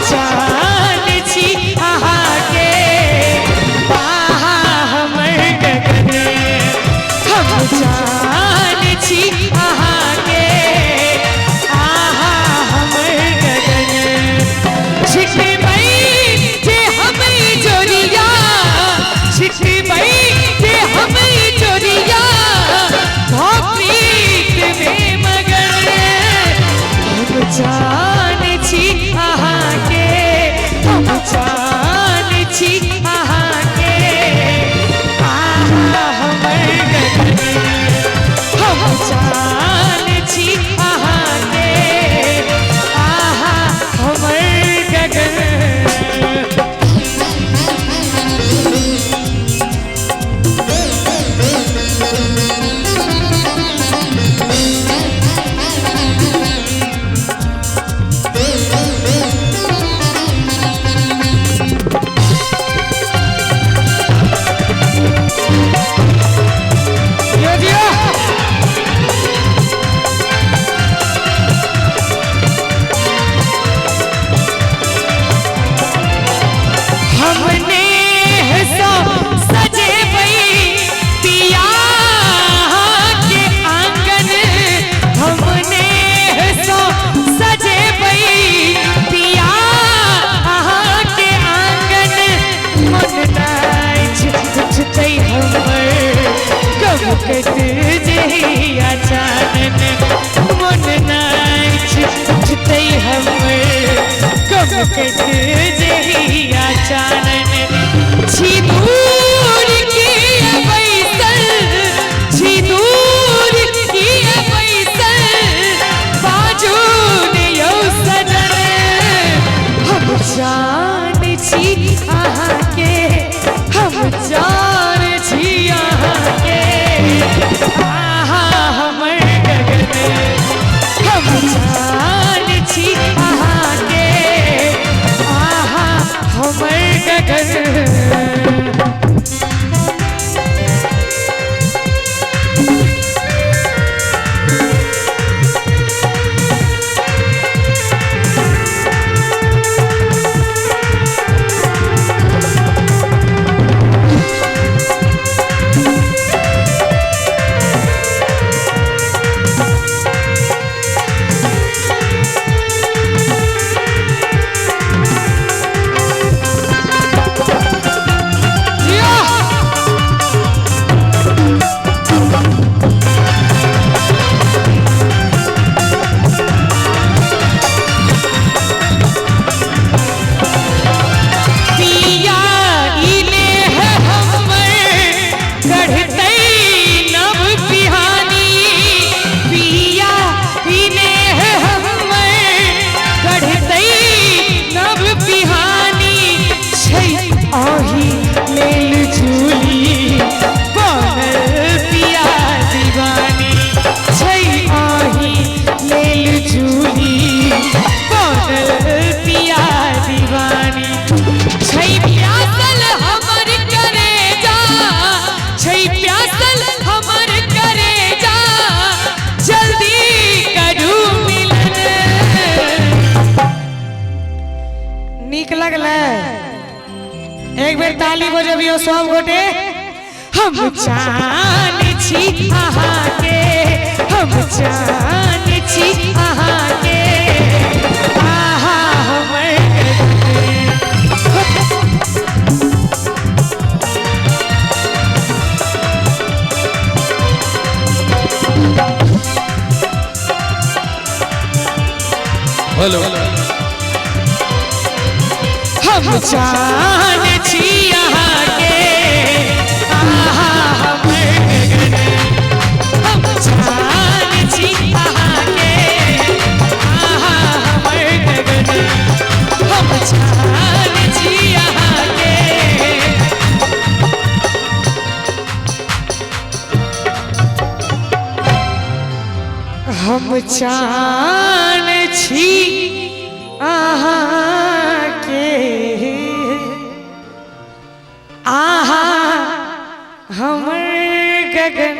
चान छी अहाँ के आहा हमर गगन हम चान छी अहाँ के आहा हमर गगन छिटबै जे हम जोरिया छिटबै जे हम जोरिया प्रीत में मगन हम चान छी अहाँ के हम चान छी अहाँ के आहा हमर गगन हम चान छी अहाँ के आहा हमर गगन कट जहिया चानन मन नाच उठते हमर कब कट जहिया चानन छी दूर की बैसल छी दूर की बैसल बाजू ने यौ सजन हम जान छी अहाँ के हम जान छी अहाँ के आहा हमर गगन हम जान छी अहाँ के आहा हमर गगन एक बेर ताली बजबियो सब गोटे हम जान छी अहाँ के हम जान छी अहाँ के आहा हमर हेलो हम जान छी अहाँ के आहा हमर गगन हम जान छी अहाँ के आहा हमर गगन हम जान छी अहाँ के हम जान छी अहाँ के आहा हमर गगन